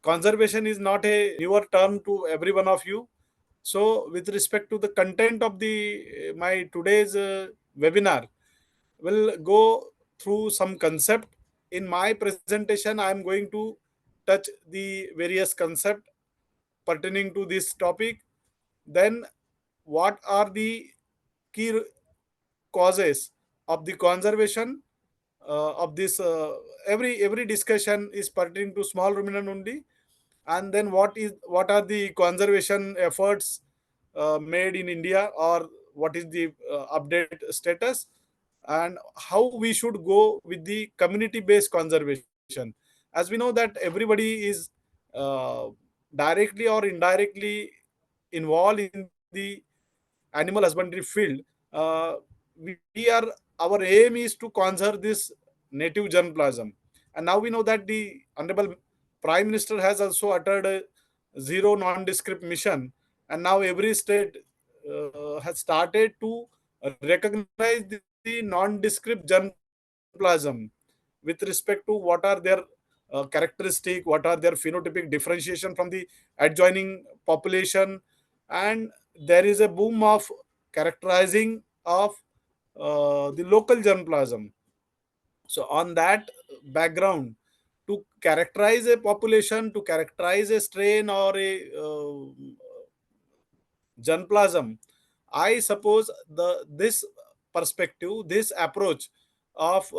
conservation is not a newer term to every one of you. So, with respect to the content of the my today's webinar, we'll go through some concept. In my presentation, I am going to touch the various concept pertaining to this topic. Then, what are the key causes of the conservation of this? Every discussion is pertaining to small ruminant only. And then what are the conservation efforts made in India, or what is the update status, and how we should go with the community based conservation. As we know that everybody is uh, directly or indirectly involved in the animal husbandry field. uh, we are Our aim is to conserve this native germplasm. And now we know that the honorable prime minister has also uttered a zero nondescript mission, and now every state has started to recognize the nondescript germplasm with respect to what are their characteristic, what are their phenotypic differentiation from the adjoining population. And there is a boom of characterizing of the local germplasm. So on that background, to characterize a population, to characterize a strain or a germplasm, I suppose this perspective, this approach of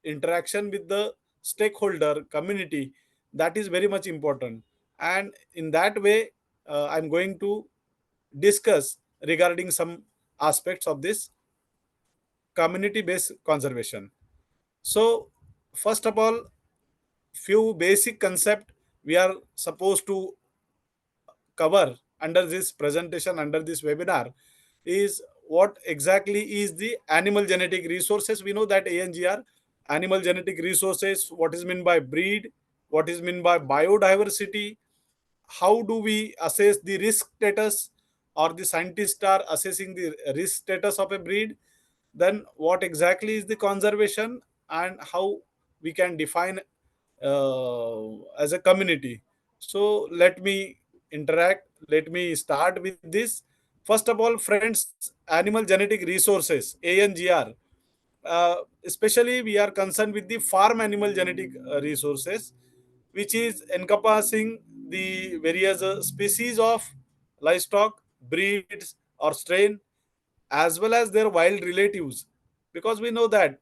interaction with the stakeholder community, that is very much important. And in that way, I'm going to discuss regarding some aspects of this community based conservation. So first of all, few basic concept we are supposed to cover under this presentation, under this webinar, is what exactly is the animal genetic resources. We know that ANGR, animal genetic resources, what is meant by breed, what is meant by biodiversity, how do we assess the risk status, or the scientists are assessing the risk status of a breed. Then what exactly is the conservation, and how we can define as a community. So let me interact, let me start with this. First of all, friends, animal genetic resources, ANGR, especially we are concerned with the farm animal genetic resources, which is encompassing the various species of livestock, breeds or strain, as well as their wild relatives. Because we know that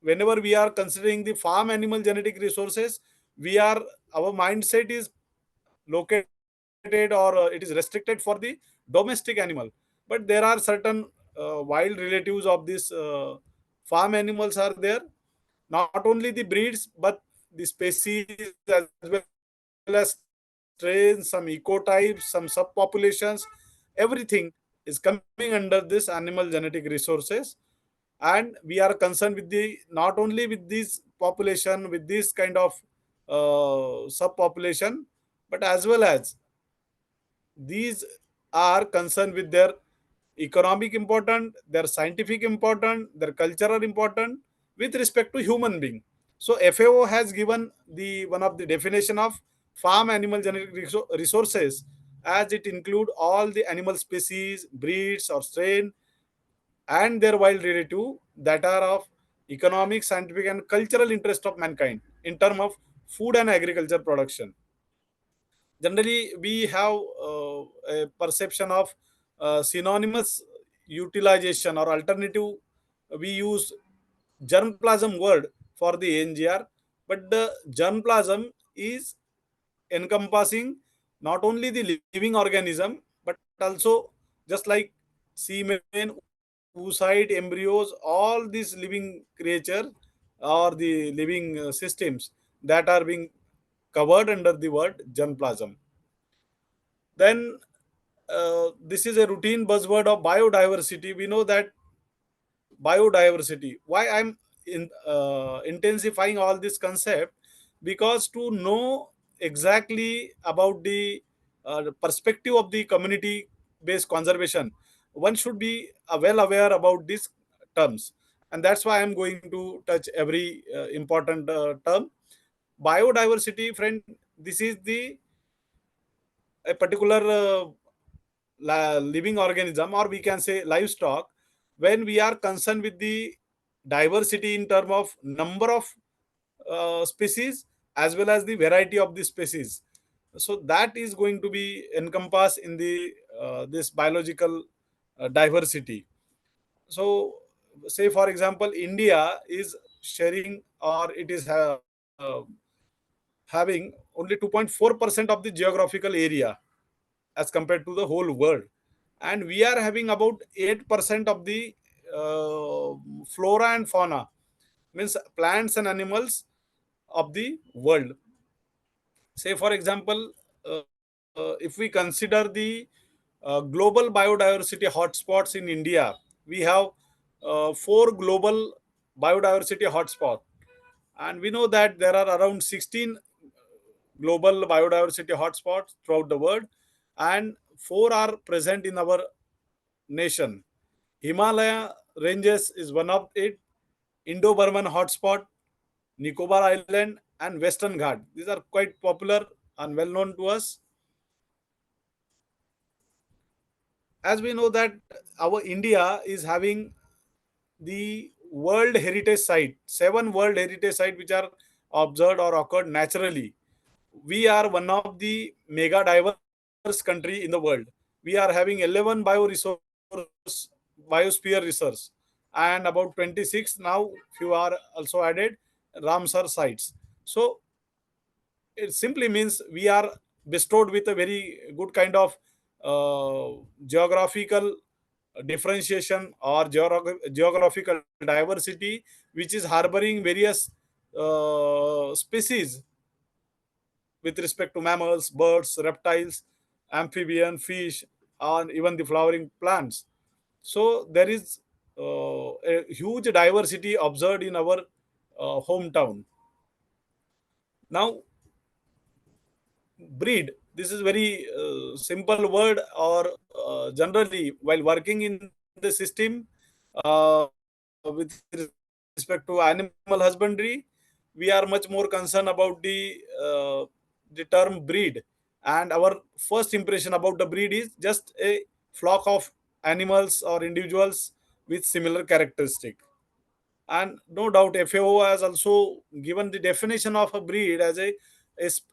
whenever we are considering the farm animal genetic resources, we are our mindset is located, or it is restricted for the domestic animal. But there are certain wild relatives of this farm animals are there. Not only the breeds, but the species as well as strains, some ecotypes, some subpopulations, everything is coming under this animal genetic resources. And we are concerned with the not only with this population, with this kind of subpopulation, but as well as these are concerned with their economic important, their scientific important, their cultural important with respect to human being. So FAO has given the one of the definition of farm animal genetic resources, as it include all the animal species, breeds or strain, and their wild relative that are of economic, scientific and cultural interest of mankind in terms of food and agriculture production. Generally we have a perception of synonymous utilization or alternative. We use germplasm word for the ANGR, but the germplasm is encompassing not only the living organism, but also just like semen, oocyte, embryos, all these living creature or the living systems that are being covered under the word germplasm. Then this is a routine buzzword of biodiversity. We know that biodiversity. Why I'm intensifying all this concept? Because to know exactly about the perspective of the community based conservation, one should be well aware about these terms, and that's why I'm going to touch every important term. biodiversity, friend, this is the a particular living organism, or we can say livestock. When we are concerned with the diversity in term of number of species as well as the variety of the species, so that is going to be encompassed in the this biological diversity. So say for example, India is sharing, or it is having only 2.4% of the geographical area as compared to the whole world, and we are having about 8% of the uh, flora and fauna, means plants and animals of the world. Say for example, if we consider the global biodiversity hotspots in India, we have four global biodiversity hotspots, and we know that there are around 16 global biodiversity hotspots throughout the world, and four are present in our nation. Himalaya ranges is one of it, Indo-Burman hotspot, Nicobar Island, and Western Ghat. These are quite popular and well known to us. As we know that our India is having the World Heritage Site, seven World Heritage Site which are observed or occurred naturally. We are one of the mega diverse country in the world. We are having 11 biosphere resource, and about 26 now few are also added Ramsar sites. So it simply means we are bestowed with a very good kind of geographical differentiation or geographical diversity, which is harboring various species with respect to mammals, birds, reptiles, amphibian, fish, and even the flowering plants. So there is a huge diversity observed in our hometown. Now, breed. This is very simple word, or generally while working in the system with respect to animal husbandry, we are much more concerned about the term breed, and our first impression about the breed is just a flock of animals or individuals with similar characteristic. And no doubt FAO has also given the definition of a breed as a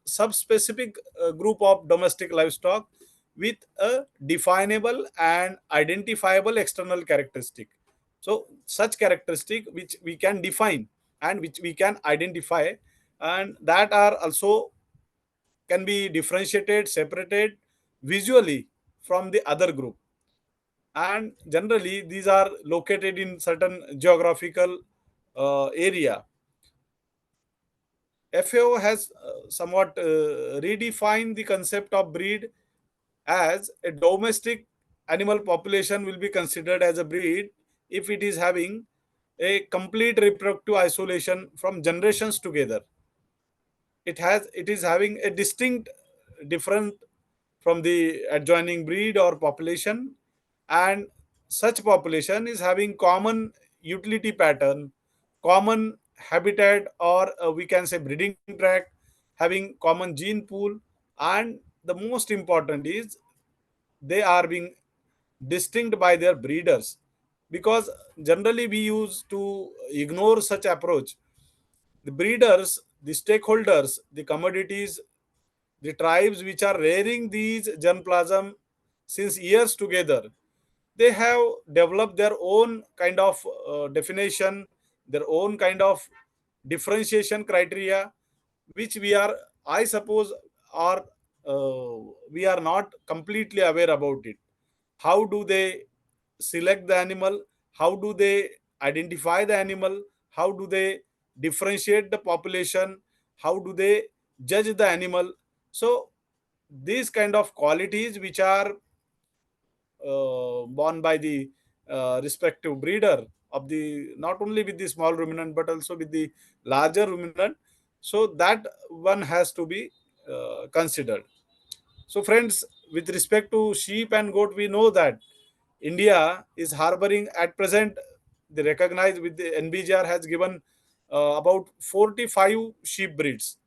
subspecific group of domestic livestock with a definable and identifiable external characteristic. So such characteristic which we can define and which we can identify, and that are also can be differentiated, separated visually from the other group, and generally these are located in certain geographical area. FAO has somewhat redefined the concept of breed as a domestic animal population will be considered as a breed if it is having a complete reproductive isolation from generations together. It is having a distinct different from the adjoining breed or population, and such population is having common utility pattern, common habitat, or we can say breeding tract, having common gene pool, and the most important is they are being distinct by their breeders, because generally we used to ignore such approach. The breeders, the stakeholders, the commodities, the tribes which are rearing these germplasm since years together, they have developed their own kind of definition, their own kind of differentiation criteria, which we are, I suppose, are we are not completely aware about it. How do they select the animal? How do they identify the animal? How do they differentiate the population? How do they judge the animal? So these kind of qualities which are born by the respective breeder of the, not only with the small ruminant but also with the larger ruminant, so that one has to be considered. So friends, with respect to sheep and goat, we know that India is harboring at present, the recognized with the NBGR has given about 45 sheep breeds.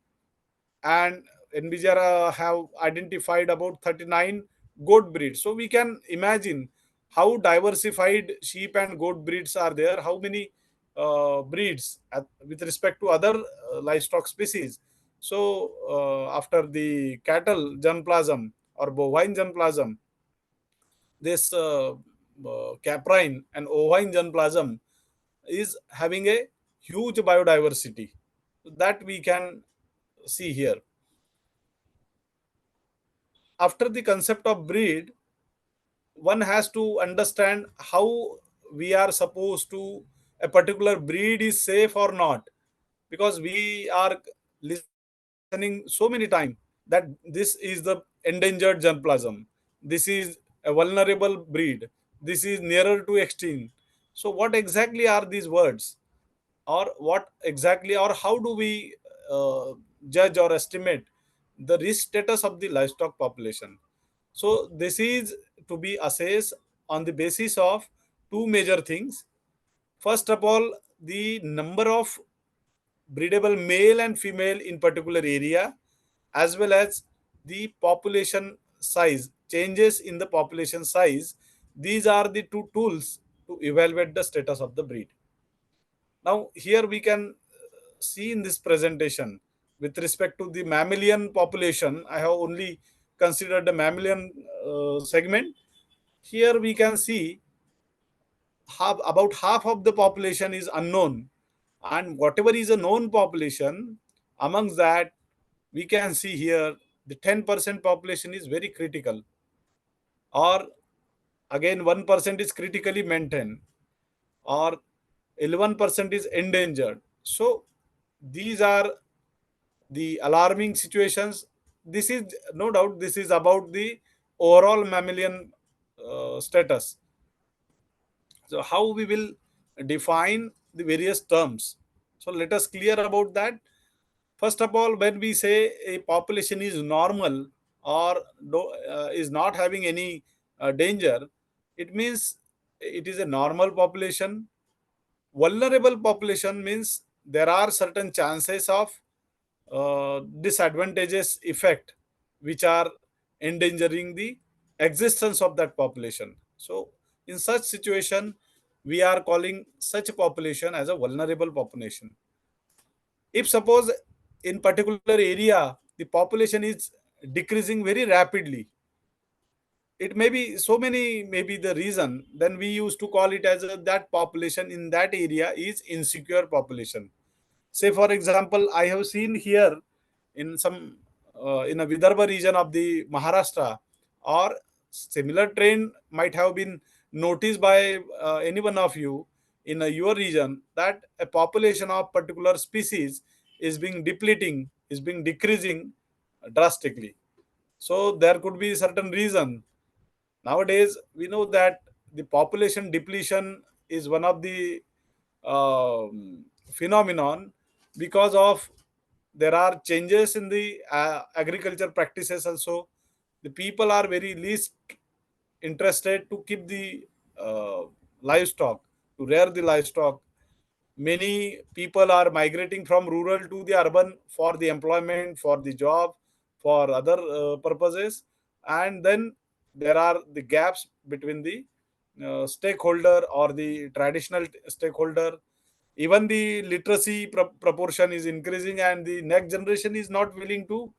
and NBGR have identified about 39 goat breeds. So we can imagine how diversified sheep and goat breeds are there, how many breeds with respect to other livestock species. So after the cattle germplasm or bovine germplasm, this caprine and ovine germplasm is having a huge biodiversity that we can see here. After the concept of breed, one has to understand how we are supposed to a particular breed is safe or not, because we are listening so many times that this is the endangered germplasm, this is a vulnerable breed, this is nearer to extinct. So what exactly are these words, or what exactly, or how do we uh, judge or estimate the risk status of the livestock population? So this is to be assessed on the basis of two major things. First of all, the number of breedable male and female in particular area, as well as the population size, changes in the population size. These are the two tools to evaluate the status of the breed. Now, here we can see in this presentation with respect to the mammalian population. I have only considered the mammalian segment. Here we can see about half of the population is unknown, and whatever is a known population, amongst that we can see here the 10% population is very critical, or again 1% is critically maintained, or 11% is endangered. So these are the alarming situations. This is no doubt, this is about the overall mammalian status. So how we will define the various terms? So let us clear about that. First of all, when we say a population is normal, or is not having any danger, it means it is a normal population. Vulnerable population means there are certain chances of disadvantageous effect which are endangering the existence of that population. So in such situation, we are calling such a population as a vulnerable population. If suppose in particular area the population is decreasing very rapidly, it may be so many, maybe the reason, then we used to call it as that population in that area is insecure population. Say for example, I have seen here in some in a Vidarbha region of the Maharashtra, or similar trend might have been noticed by any one of you in your region, that a population of particular species is being depleting, is being decreasing drastically. So there could be certain reason. Nowadays we know that the population depletion is one of the phenomenon, because of there are changes in the agriculture practices also. The people are very least interested to keep the uh, livestock, to rear the livestock. Many people are migrating from rural to the urban for the employment, for the job, for other purposes. And then there are the gaps between the stakeholder or the traditional stakeholder. Even the literacy proportion is increasing, and the next generation is not willing to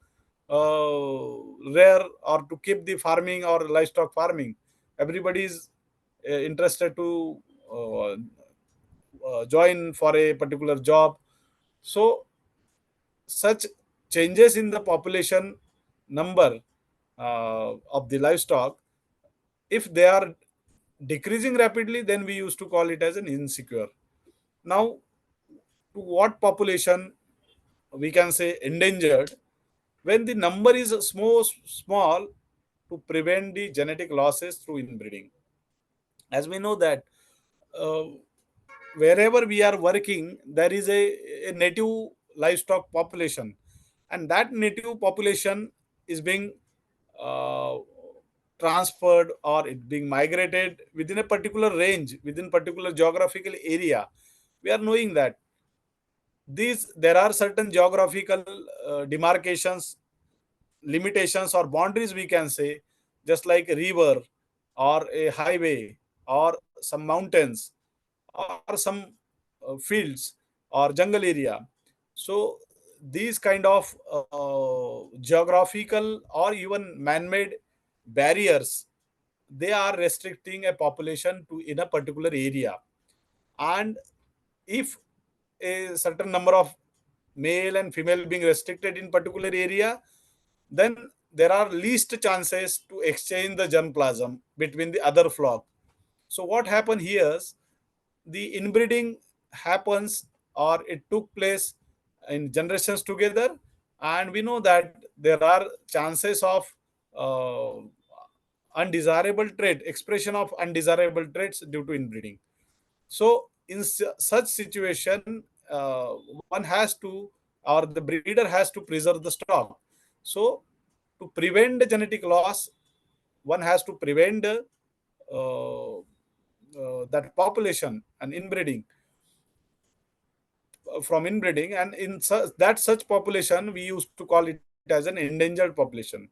rear or to keep the farming or livestock farming. Everybody is interested to uh, join for a particular job. So such changes in the population number of the livestock, if they are decreasing rapidly, then we used to call it as an insecure. Now, to what population we can say endangered, when the number is small, to prevent the genetic losses through inbreeding. As we know that uh, wherever we are working, there is a native livestock population, and that native population is being uh, transferred, or it being migrated within a particular range, within particular geographical area. We are knowing that These there are certain geographical demarcations, limitations or boundaries, we can say, just like a river or a highway or some mountains or some fields or jungle area. So these kind of geographical or even man-made barriers, they are restricting a population to in a particular area. And if a certain number of male and female being restricted in particular area, then there are least chances to exchange the germplasm between the other flock. So what happened here is the inbreeding happens, or it took place in generations together, and we know that there are chances of uh, undesirable trait expression of undesirable traits due to inbreeding. So in such situation, one has to, or the breeder has to preserve the stock. So to prevent the genetic loss, one has to prevent that population and inbreeding from inbreeding, and in that such population we used to call it as an endangered population.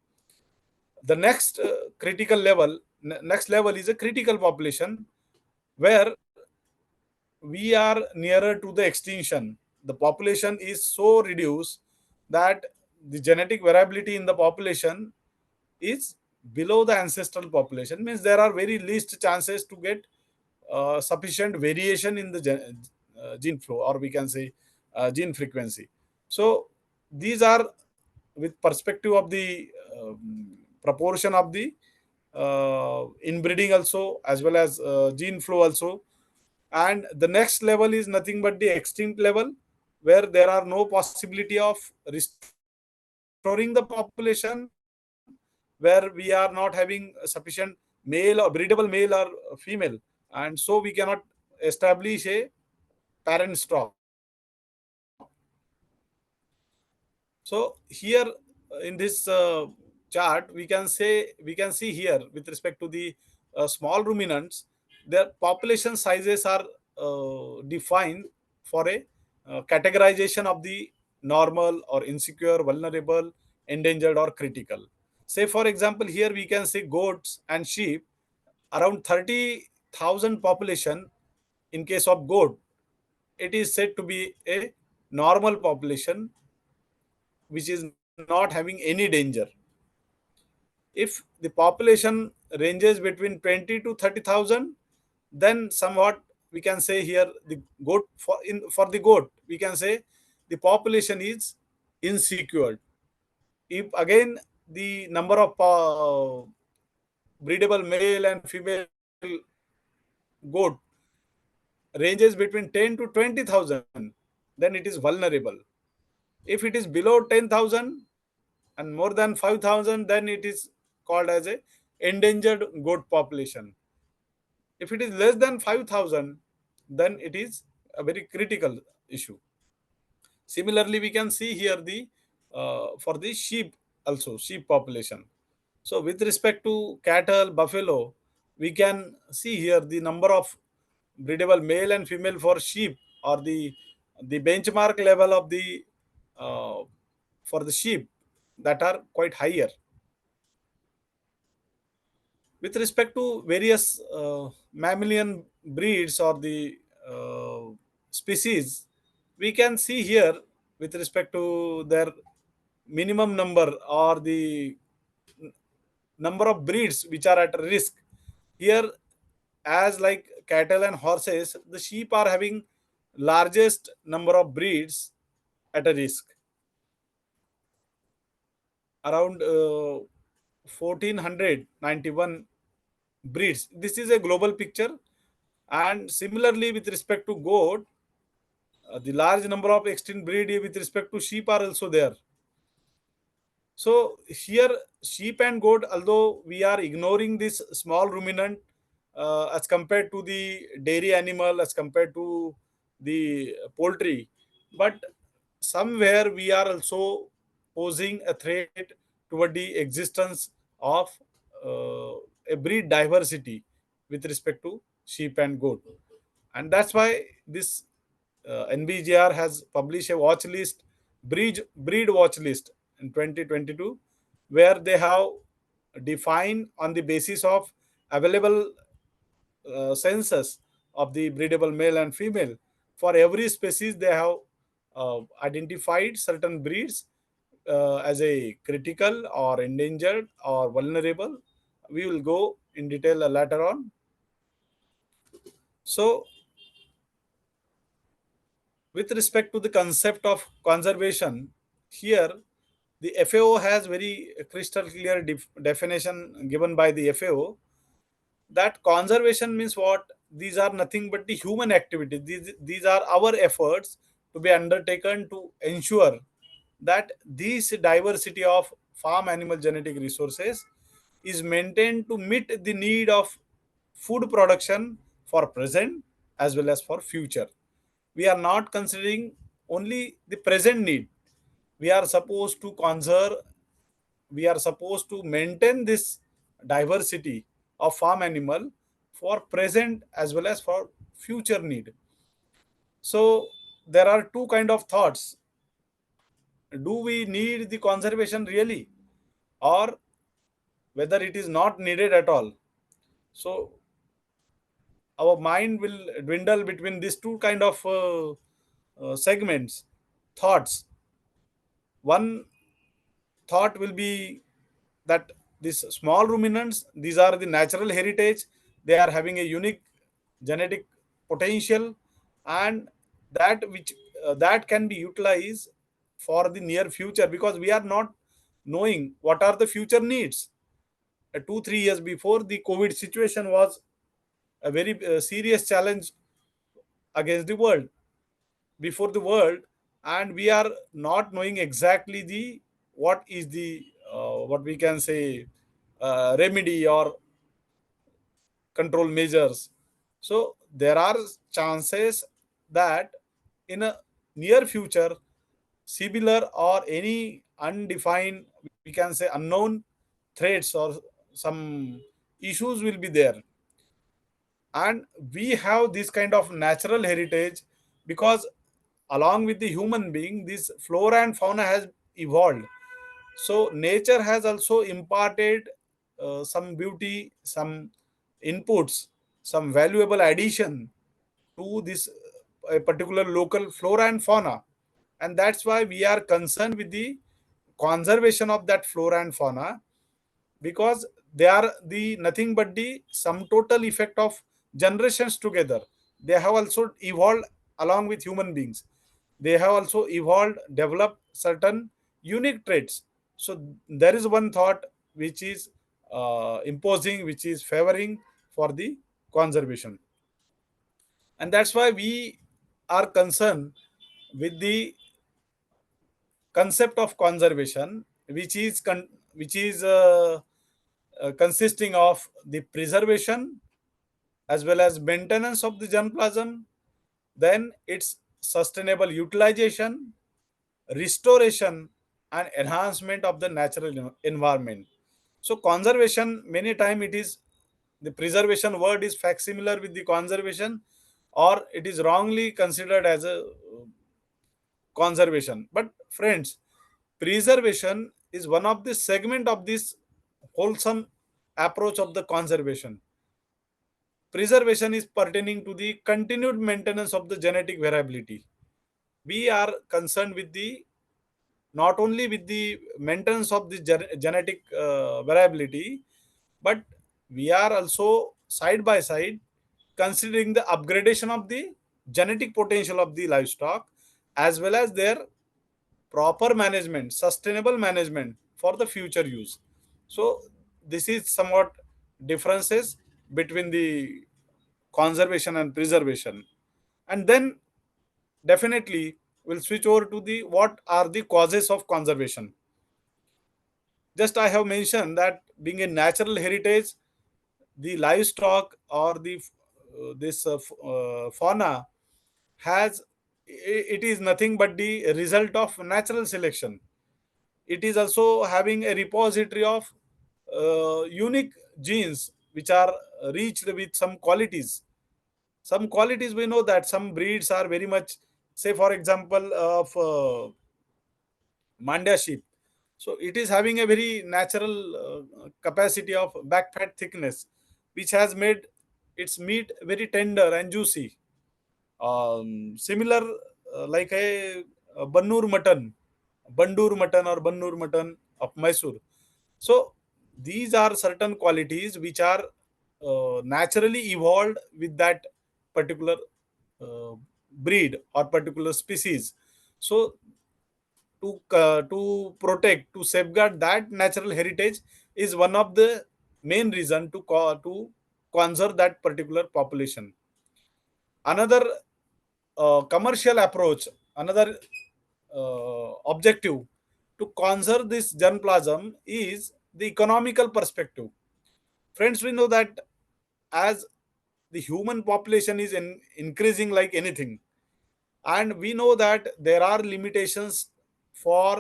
The next critical level, next level is a critical population, where we are nearer to the extinction. The population is so reduced that the genetic variability in the population is below the ancestral population, means there are very least chances to get sufficient variation in the gene flow, or we can say gene frequency. So these are with perspective of the proportion of the inbreeding also, as well as gene flow also. And the next level is nothing but the extinct level, where there are no possibility of restoring the population, where we are not having sufficient male or breedable male or female, and so we cannot establish a parent stock. So here in this chart, we can see here with respect to the small ruminants, their population sizes are defined for a categorization of the normal or insecure, vulnerable, endangered or critical. Say for example, here we can see goats and sheep, around 30,000 population. In case of goat, it is said to be a normal population which is not having any danger. If the population ranges between 20 to 30,000, then somewhat we can say here the goat, for the goat we can say the population is insecure. If again the number of breedable male and female goat ranges between 10 to 20,000, then it is vulnerable. If it is below 10,000 and more than 5,000, then it is called as a endangered goat population. If it is less than 5,000, then it is a very critical issue. Similarly, we can see here the for the sheep also, sheep population. So with respect to cattle, buffalo, we can see here the number of breedable male and female for sheep, or the benchmark level of the uh, for the sheep, that are quite higher. With respect to various mammalian breeds or the uh, species, we can see here with respect to their minimum number or the number of breeds which are at risk. Here, as like cattle and horses, the sheep are having largest number of breeds at a risk, around 1491 breeds. This is a global picture. And similarly, with respect to goat, the large number of extinct breed with respect to sheep are also there. So here, sheep and goat, although we are ignoring this small ruminant as compared to the dairy animal, as compared to the poultry, but somewhere we are also posing a threat toward the existence of uh, a breed diversity with respect to sheep and goat. And that's why this NBGR has published a watch list, breed watch list in 2022, where they have defined on the basis of available census of the breedable male and female. For every species, they have identified certain breeds as a critical or endangered or vulnerable. We will go in detail later on. So, with respect to the concept of conservation, here the FAO has very crystal clear definition given by the FAO that conservation means what? These are nothing but the human activity. These are our efforts to be undertaken to ensure that this diversity of farm animal genetic resources is maintained to meet the need of food production for present as well as for future. We are not considering only the present need. We are supposed to conserve, we are supposed to maintain this diversity of farm animal for present as well as for future need. So there are two kind of thoughts. Do we need the conservation really, or whether it is not needed at all? So our mind will dwindle between these two kind of segments, thoughts. One thought will be that these small ruminants, these are the natural heritage, they are having a unique genetic potential, and that can be utilized for the near future, because we are not knowing what are the future needs. 2 3 years before, the COVID situation was a very serious challenge against the world, before the world, and we are not knowing exactly the what is the what we can say remedy or control measures. So there are chances that in a near future, similar or any undefined, we can say unknown threats or some issues will be there. And we have this kind of natural heritage because along with the human being, this flora and fauna has evolved. So nature has also imparted some beauty, some inputs, some valuable addition to this a particular local flora and fauna. And that's why we are concerned with the conservation of that flora and fauna, because they are the nothing but the sum total effect of generations together. They have also evolved along with human beings. They have also evolved, developed certain unique traits. So there is one thought which is imposing, which is favoring for the conservation. And that's why we are concerned with the concept of conservation, which is consisting of the preservation as well as maintenance of the germplasm, then its sustainable utilization, restoration, and enhancement of the natural environment. So conservation, many time it is, the preservation word is facsimilar with the conservation, or it is wrongly considered as a conservation. But friends, preservation is one of the segment of this wholesome approach of the conservation. Preservation is pertaining to the continued maintenance of the genetic variability. We are concerned with the not only with the maintenance of the genetic variability, but we are also side by side considering the upgradation of the genetic potential of the livestock, as well as their proper management, sustainable management for the future use. So this is somewhat differences between the conservation and preservation. And then definitely we'll switch over to the what are the causes of conservation. Just I have mentioned that being a natural heritage, the livestock or the this fauna has, it is nothing but the result of natural selection. It is also having a repository of unique genes which are reached with some qualities. Some qualities we know that some breeds are very much say for example of Mandya sheep. So it is having a very natural capacity of back fat thickness, which has made its meat very tender and juicy. Similar like a Bandur mutton or Bannur mutton of Mysore. So these are certain qualities which are naturally evolved with that particular uh, breed or particular species. So to protect, to safeguard that natural heritage is one of the main reason to conserve that particular population. Another commercial approach, another objective to conserve this germplasm is the economical perspective. Friends, we know that as the human population is increasing like anything, and we know that there are limitations for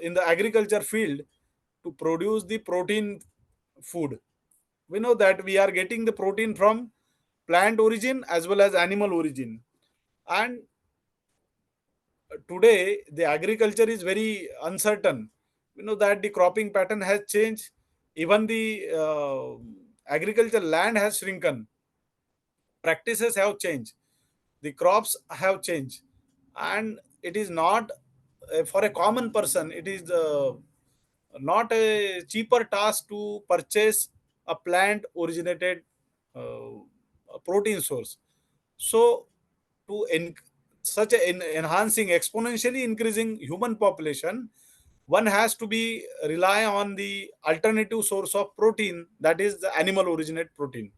in the agriculture field to produce the protein food. We know that we are getting the protein from plant origin as well as animal origin, and today the agriculture is very uncertain. We know that the cropping pattern has changed, even the agriculture land has shrunken, practices have changed, the crops have changed, and it is not for a common person, it is not a cheaper task to purchase a plant originated protein source. So to such a enhancing, exponentially increasing human population, one has to be rely on the alternative source of protein, that is the animal originate protein.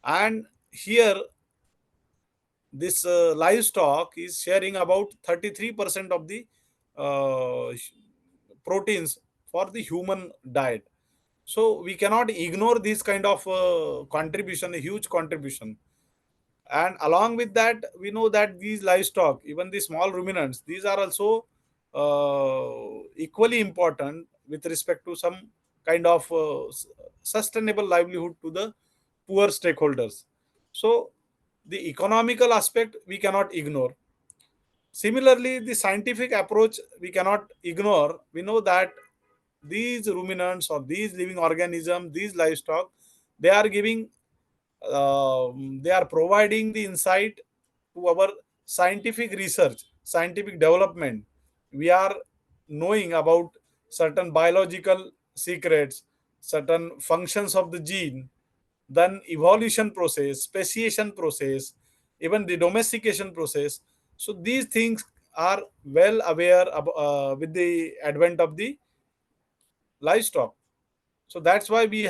And here this livestock is sharing about 33% of the uh, proteins for the human diet. So we cannot ignore this kind of contribution, a huge contribution. And along with that, we know that these livestock, even the small ruminants, these are also equally important with respect to some kind of sustainable livelihood to the poor stakeholders. So the economical aspect we cannot ignore. Similarly, the scientific approach we cannot ignore. We know that these ruminants or these living organisms, these livestock, they are giving, they are providing the insight to our scientific research, scientific development. We are knowing about certain biological secrets, certain functions of the gene, then evolution process, speciation process, even the domestication process. So these things are well aware with the advent of the livestock. So that's why we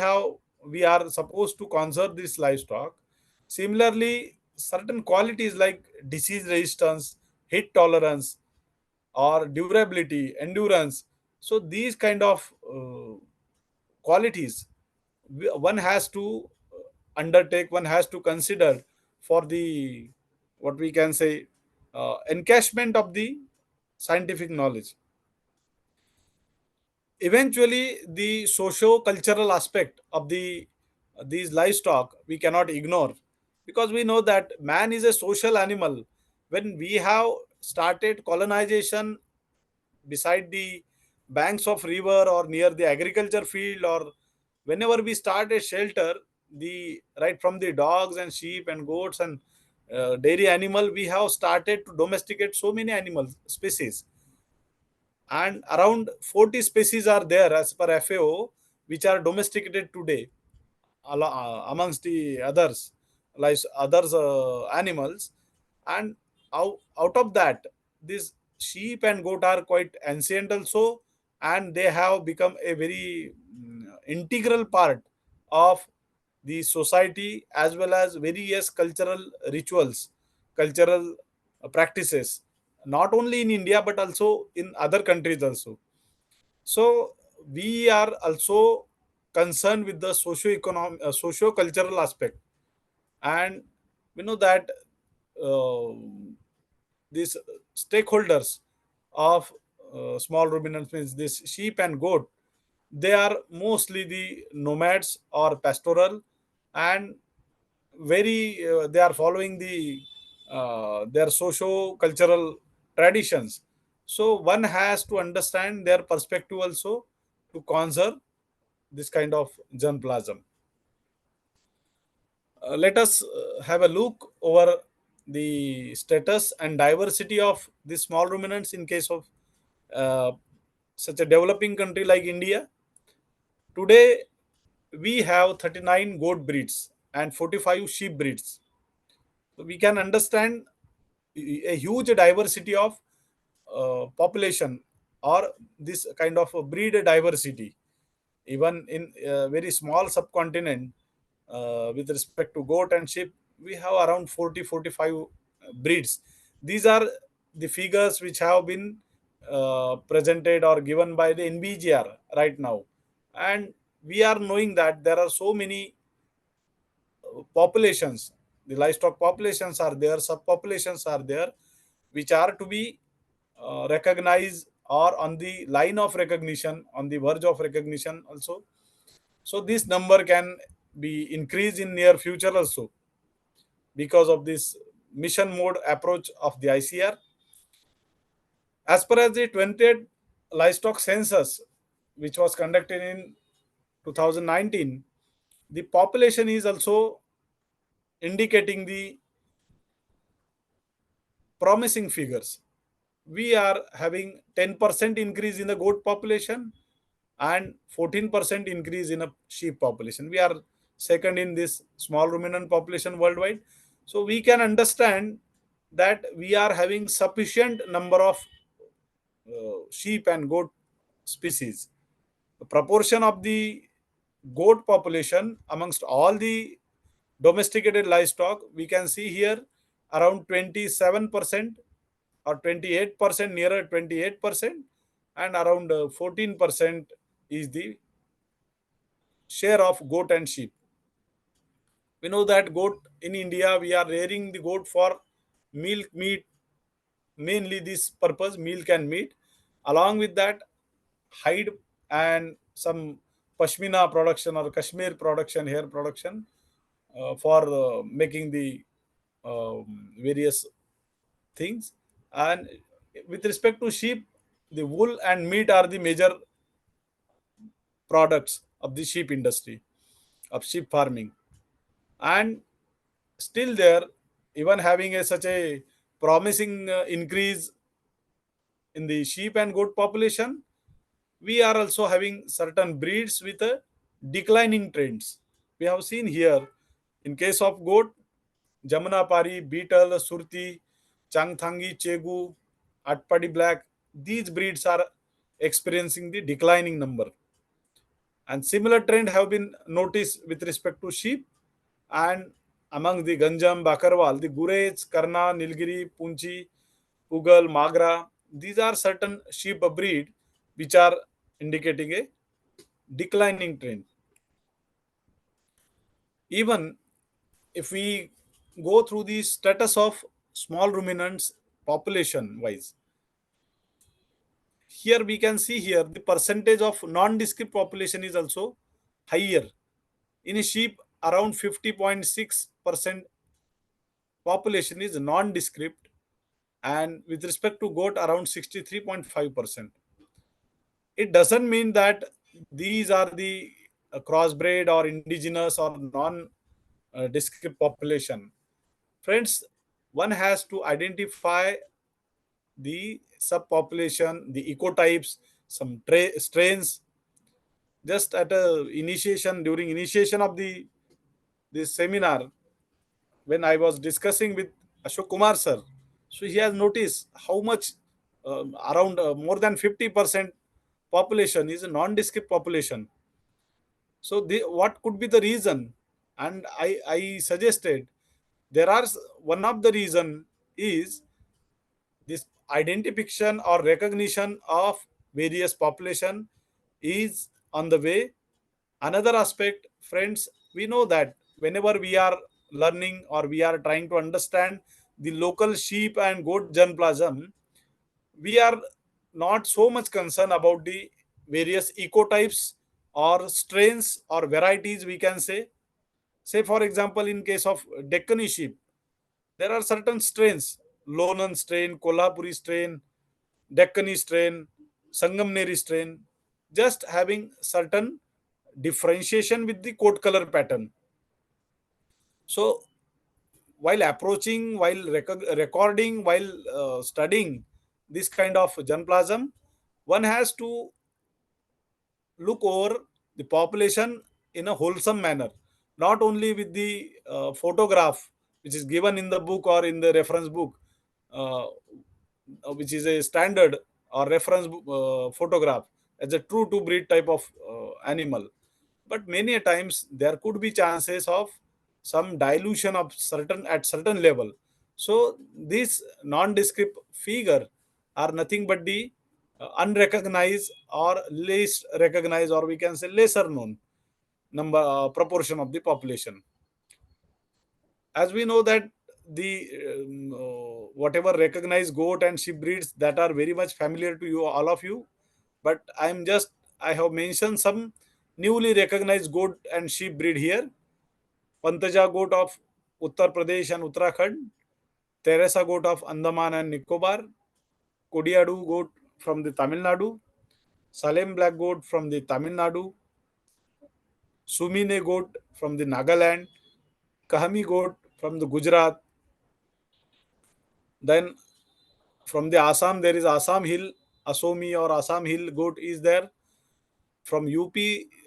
are supposed to conserve this livestock. Similarly, certain qualities like disease resistance, heat tolerance, or durability, endurance. So these kind of qualities one has to undertake, one has to consider for the, what we can say, encashment of the scientific knowledge. Eventually the socio-cultural aspect of these livestock we cannot ignore, because we know that man is a social animal. When we have started colonization beside the banks of river or near the agriculture field, or whenever we start a shelter, the right from the dogs and sheep and goats and dairy animal, we have started to domesticate so many animal species, and around 40 species are there as per FAO, which are domesticated today, amongst the others, like others animals. And out of that, these sheep and goat are quite ancient also, and they have become a very integral part of the society, as well as various cultural rituals, cultural practices, not only in India but also in other countries also. So we are also concerned with the socio-economic, socio-cultural aspect, and we know that uh, these stakeholders of small ruminants, means this sheep and goat, they are mostly the nomads or pastoral, and very they are following the their socio-cultural traditions. So one has to understand their perspective also to conserve this kind of germplasm. Let us have a look over the status and diversity of the small ruminants in case of uh, such a developing country like India. Today, we have 39 goat breeds and 45 sheep breeds. So we can understand a huge diversity of population or this kind of a breed diversity. Even in a very small subcontinent, with respect to goat and sheep, we have around 40-45 breeds. These are the figures which have been presented or given by the NBGR right now. And we are knowing that there are so many populations, the livestock populations are there, subpopulations are there, which are to be recognized or on the line of recognition, on the verge of recognition also. So this number can be increased in near future also because of this mission mode approach of the ICR. As per as the 20th livestock census, which was conducted in 2019, the population is also indicating the promising figures. We are having 10% increase in the goat population and 14% increase in a sheep population. We are second in this small ruminant population worldwide. So we can understand that we are having sufficient number of sheep and goat species. The proportion of the goat population amongst all the domesticated livestock, we can see here around 27% or 28%, nearer 28%, and around 14% is the share of goat and sheep. We know that goat in India, we are rearing the goat for milk, meat, mainly this purpose, milk and meat. Along with that, hide and some pashmina production or Kashmir production, hair production, for making the various things. And with respect to sheep, the wool and meat are the major products of the sheep industry, of sheep farming. And still there, even having such a promising increase in the sheep and goat population, we are also having certain breeds with a declining trends. We have seen here in case of goat, Jamunapari, Beetle, Surti, Changthangi, Chegu, Atpadi Black, these breeds are experiencing the declining number. And similar trend have been noticed with respect to sheep. And among the Ganjam, Bakarwal, the Gurez, Karna, Nilgiri, Punchi, Pugal, Magra, these are certain sheep breed which are indicating a declining trend. Even if we go through the status of small ruminants population wise, here we can see here the percentage of non-descript population is also higher. In a sheep, around 50.6% population is non-descript, and with respect to goat, around 63.5%. It doesn't mean that these are the crossbred or indigenous or non-descript population. Friends, one has to identify the subpopulation, the ecotypes, some strains. Just at a initiation, during initiation of the this seminar, when I was discussing with Ashok Kumar sir, so he has noticed how much around more than 50% population is a non-descript population. So what could be the reason? And I suggested there are one of the reason is this identification or recognition of various population is on the way. Another aspect, friends, we know that whenever we are learning or we are trying to understand the local sheep and goat germplasm, we are not so much concerned about the various ecotypes or strains or varieties, we can say. Say, for example, in case of Deccani sheep, There are certain strains: Lonan strain, Kolhapuri strain, Deccani strain, Sangamneri strain, just having certain differentiation with the coat color pattern. So while approaching, while recording, while studying this kind of germplasm, one has to look over the population in a wholesome manner, not only with the photograph which is given in the book or in the reference book, uh, which is a standard or reference photograph as a true to breed type of animal. But many a times there could be chances of some dilution of certain at certain level. So these nondescript figure are nothing but the unrecognized or least recognized, or we can say lesser known number proportion of the population. As we know that the whatever recognized goat and sheep breeds that are very much familiar to you, all of you, but I have mentioned some newly recognized goat and sheep breed here: Pantaja goat of Uttar Pradesh and Uttarakhand, Teresa goat of Andaman and Nicobar, Kodiadu goat from the Tamil Nadu, Salem black goat from the Tamil Nadu, Sumine goat from the Nagaland, Kahami goat from the Gujarat. Then from the Assam, there is Assam Hill, Asomi or Assam Hill goat is there. From UP,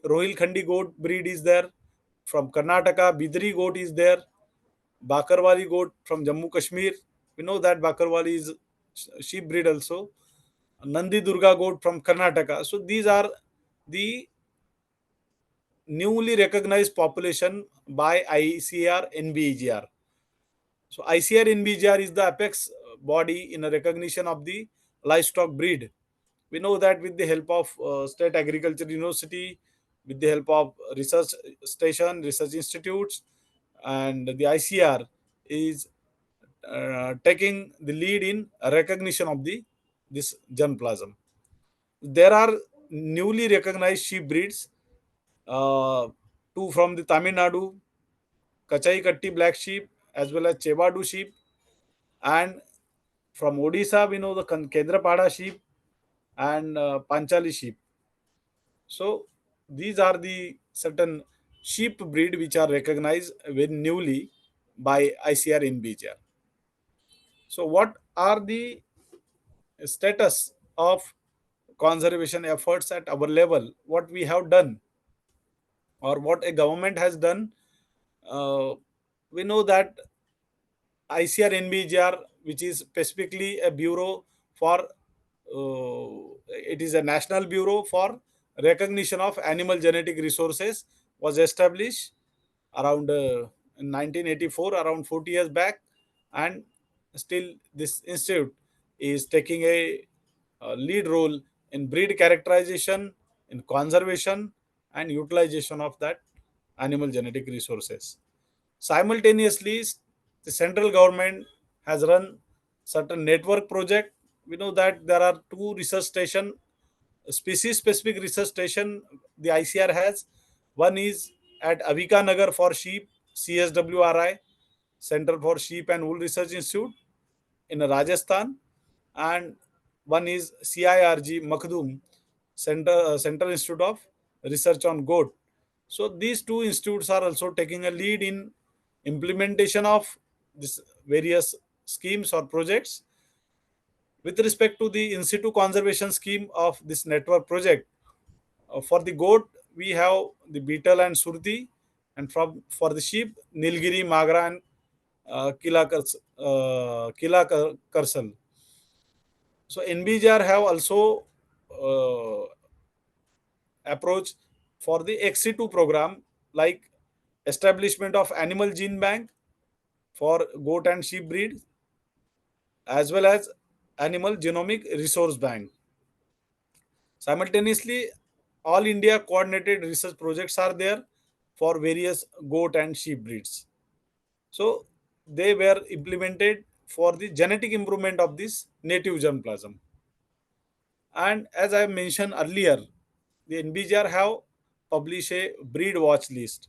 Rohilkhandi goat breed is there. From Karnataka, Bidri goat is there. Bakarwali goat from Jammu Kashmir. We know that Bakarwali is sheep breed also. Nandi Durga goat from Karnataka. So these are the newly recognized population by ICR NBGR. So ICR NBGR is the apex body in a recognition of the livestock breed. We know that with the help of State Agriculture University, with the help of research station, research institutes, and the ICR is taking the lead in recognition of the this germplasm. There are newly recognized sheep breeds, uh, two from the Tamil Nadu, Kachai Katti black sheep, as well as Chebadu sheep, and from Odisha we know the Kendrapada sheep and Panchali sheep. So these are the certain sheep breed which are recognized very newly by ICR in BGR. So what are the status of conservation efforts at our level? What we have done or what a government has done? Uh, we know that ICR NBGR, which is specifically a bureau for, it is a national bureau for recognition of animal genetic resources, was established around in 1984, around 40 years back, and still this institute is taking a lead role in breed characterization, in conservation, and utilization of that animal genetic resources. Simultaneously, the central government has run certain network project. We know that there are two research station, species specific research station the ICR has. One is at Avika Nagar for sheep, CSWRI, Center for Sheep and Wool Research Institute in Rajasthan, and one is CIRG Makhdum, Central Institute of Research on Goat. So these two institutes are also taking a lead in implementation of this various schemes or projects. With respect to the in situ conservation scheme of this network project, for the goat we have the beetle and surti, and from for the sheep Nilgiri, Magra, and Kila Karsal. So NBGR have also uh, approach for the XC2 program, like establishment of animal gene bank for goat and sheep breed, as well as animal genomic resource bank. Simultaneously, all India coordinated research projects are there for various goat and sheep breeds. So they were implemented for the genetic improvement of this native germplasm. And as I mentioned earlier, the NBGR have published a breed watch list,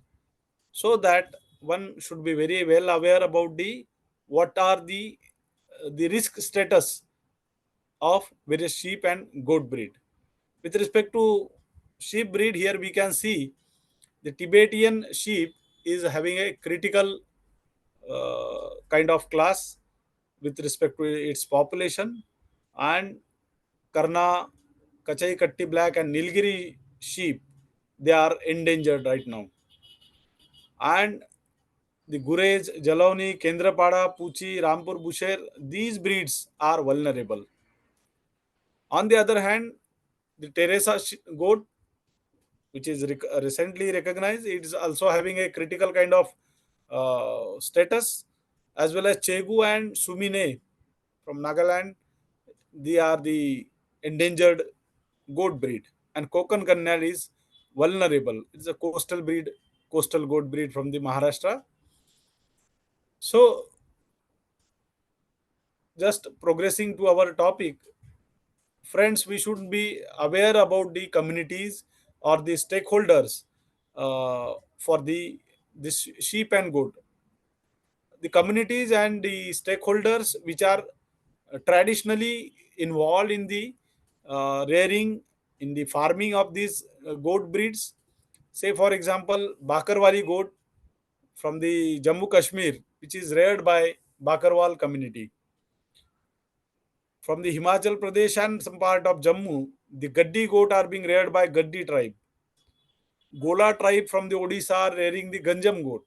so that one should be very well aware about the what are the risk status of various sheep and goat breed. With respect to sheep breed, here we can see the Tibetan sheep is having a critical kind of class with respect to its population, and Karna, Kachai Katti Black, and Nilgiri sheep, they are endangered right now. And the Gurez, Jaloni, Kendrapada, Puchi, Rampur Busher, these breeds are vulnerable. On the other hand, the Teresa goat, which is recently recognized, it is also having a critical kind of status, as well as Chegu and Sumine from Nagaland. They are the endangered goat breed, and Kokan Kannad is vulnerable. It's a coastal breed, coastal goat breed from the Maharashtra. So, just progressing to our topic, friends, we should be aware about the communities or the stakeholders for the this sheep and goat. The communities and the stakeholders which are traditionally involved in the rearing, in the farming of these goat breeds. Say, for example, Bakarwali goat from the Jammu Kashmir, which is reared by Bakarwal community. From the Himachal Pradesh and some part of Jammu, the Gaddi goat are being reared by Gaddi tribe. Gola tribe from the Odisha are rearing the Ganjam goat.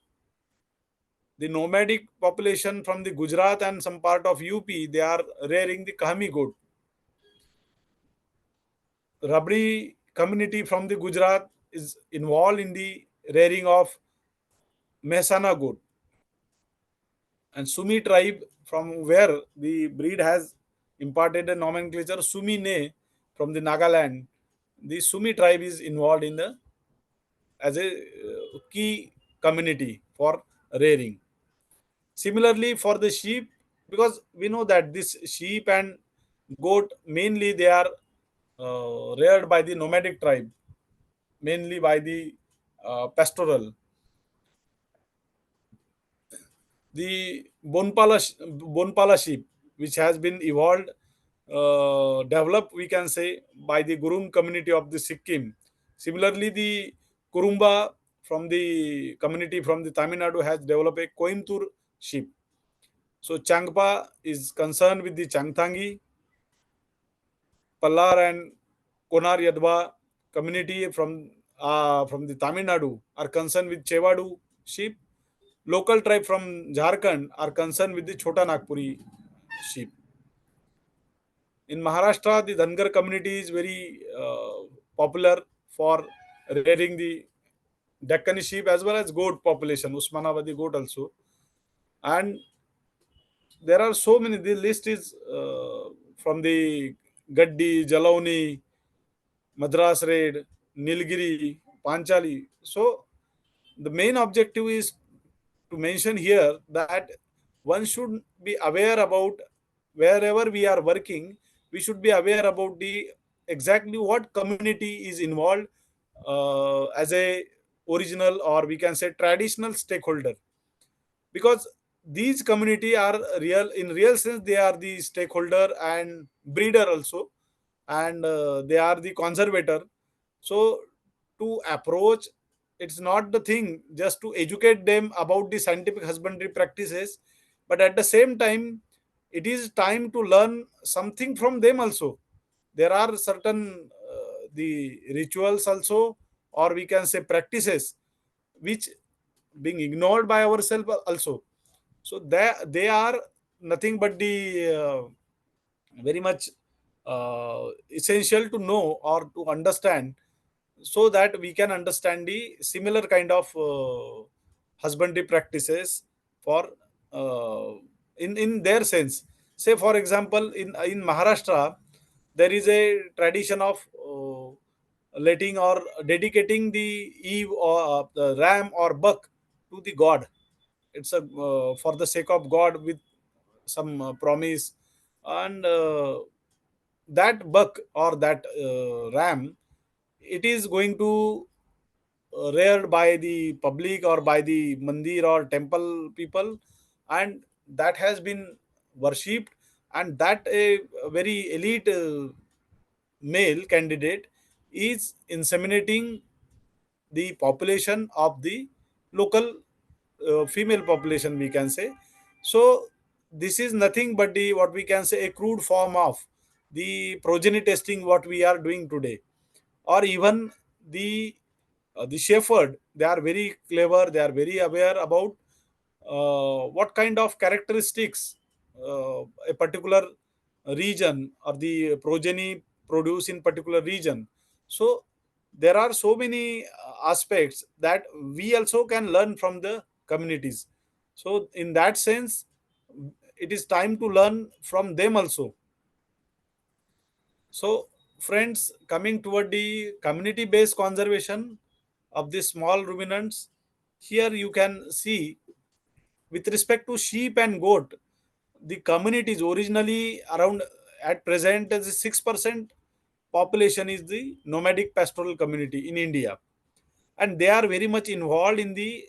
The nomadic population from the Gujarat and some part of UP, they are rearing the Kahmi goat. Rabri community from the Gujarat is involved in the rearing of Mehsana goat. And Sumi tribe from where the breed has imparted a nomenclature Sumi Ne from the Nagaland. The Sumi tribe is involved in the as a key community for rearing. Similarly, for the sheep, because we know that this sheep and goat mainly they are reared by the nomadic tribe, mainly by the pastoral. The Bonpala sheep, which has been evolved, developed, we can say, by the Gurung community of the Sikkim. Similarly, the Kurumba from the community from the Tamil Nadu has developed a Coimbatore sheep. So Changpa is concerned with the Changtangi, Pallar and Konar Yadva community from the Tamil Nadu are concerned with Chevadu sheep. Local tribe from Jharkhand are concerned with the Chota Nagpuri sheep. In Maharashtra, the Dhangar community is very popular for rearing the Deccani sheep as well as goat population, Usmanabadi goat also. And there are so many. The list is from the Gaddi, Jalauni, Madras Raid, Nilgiri, Panchali. So the main objective is to mention here that one should be aware about wherever we are working, we should be aware about the exactly what community is involved as a original, or we can say traditional stakeholder, because these community are real, in real sense they are the stakeholder and breeder also, and they are the conservator. So to approach, it's not the thing just to educate them about the scientific husbandry practices, but at the same time it is time to learn something from them also. There are certain the rituals also, or we can say practices, which being ignored by ourselves also. So they are nothing but the very much essential to know or to understand, so that we can understand the similar kind of husbandry practices for uh, in their sense. Say, for example, in Maharashtra, there is a tradition of letting or dedicating the eve or the ram or buck to the god. It's a for the sake of god, with some promise. And that buck or that ram, it is going to reared by the public or by the mandir or temple people, and that has been worshipped, and that a very elite male candidate is inseminating the population of the local female population, we can say. So this is nothing but the, what we can say, a crude form of the progeny testing what we are doing today. Or even the shepherd, they are very clever, they are very aware about what kind of characteristics a particular region or the progeny produce in particular region. So there are so many aspects that we also can learn from the communities. So in that sense, it is time to learn from them also. So, friends, coming toward the community based conservation of the small ruminants, here you can see, with respect to sheep and goat, the communities originally around, at present, as 6% population is the nomadic pastoral community in India, and they are very much involved in the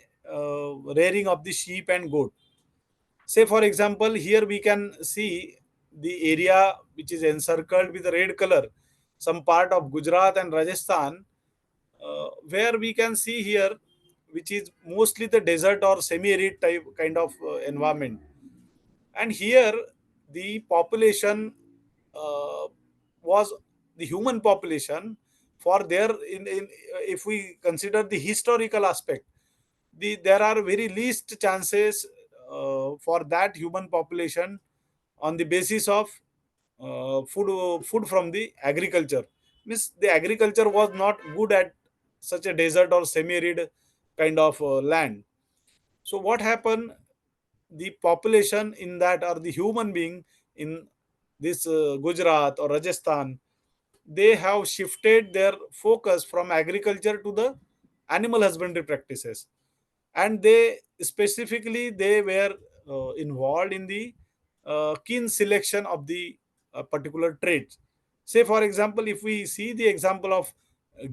rearing of the sheep and goat. Say, for example, here we can see the area which is encircled with the red color, some part of Gujarat and Rajasthan, where we can see here, which is mostly the desert or semi-arid type kind of environment. And here, the population uh, was the human population for there in if we consider the historical aspect, there are very least chances for that human population on the basis of food from the agriculture. Means the agriculture was not good at such a desert or semi-arid kind of land. So what happened, the population in that, or the human being in this Gujarat or Rajasthan, they have shifted their focus from agriculture to the animal husbandry practices, and they specifically they were involved in the keen selection of the particular traits. Say, for example, if we see the example of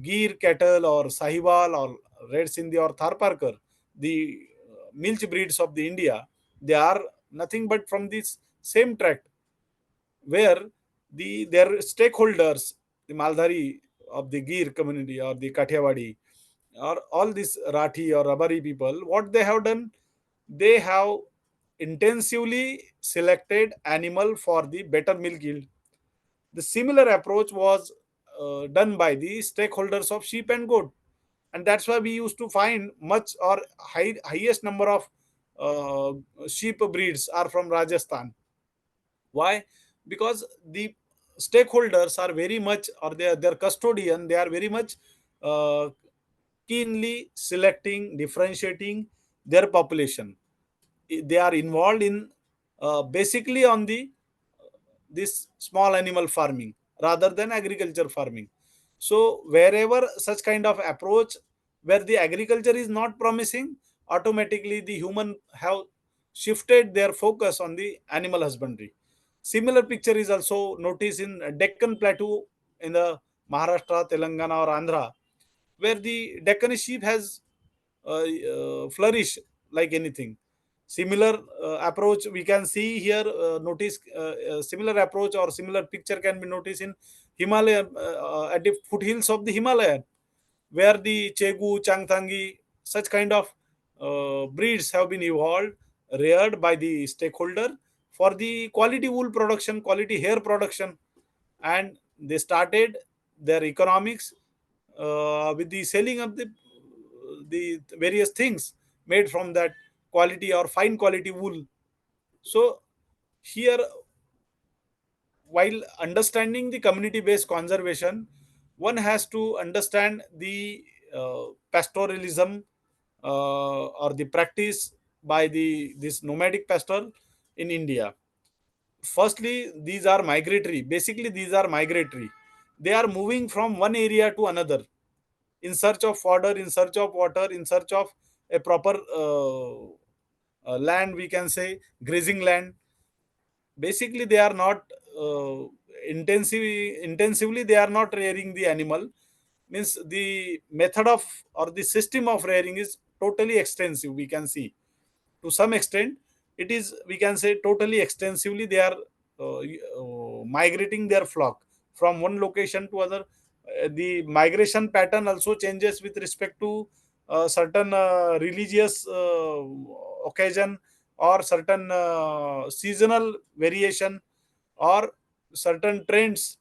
Gir cattle or Sahiwal or Red Sindhi or Tharparkar, the milch breeds of the India, they are nothing but from this same tract, where their stakeholders, the Maldhari of the Gir community or the Kathiawadi, or all these Rathi or Rabari people, what they have done, they have intensively selected animal for the better milk yield. The similar approach was done by the stakeholders of sheep and goat, and that's why we used to find much or highest number of sheep breeds are from Rajasthan. Why? Because the stakeholders are very much, or their custodian, they are very much uh, keenly selecting, differentiating their population. They are involved in basically on the this small animal farming rather than agriculture farming. So wherever such kind of approach, where the agriculture is not promising, automatically the human have shifted their focus on the animal husbandry. Similar picture is also noticed in Deccan Plateau in the Maharashtra, Telangana or Andhra, where the Deccan sheep has flourish like anything. Similar approach we can see here, notice similar approach or similar picture can be noticed in Himalaya, at the foothills of the Himalaya, where the Chegu, Changtangi, such kind of breeds have been evolved, reared by the stakeholder for the quality wool production, quality hair production, and they started their economics with the selling of the various things made from that quality or fine quality wool. So here, while understanding the community based conservation, one has to understand the pastoralism or the practice by the this nomadic pastor in India. Firstly, these are migratory. Basically, these are migratory. They are moving from one area to another in search of fodder, in search of water, in search of a proper land, we can say, grazing land. Basically, they are not uh, intensively they are not rearing the animal. Means the method of, or the system of rearing is totally extensive, we can see, to some extent. it is, we can say, totally extensively they are migrating their flock from one location to other. The migration pattern also changes with respect to certain religious occasion, or certain seasonal variation, or certain trends.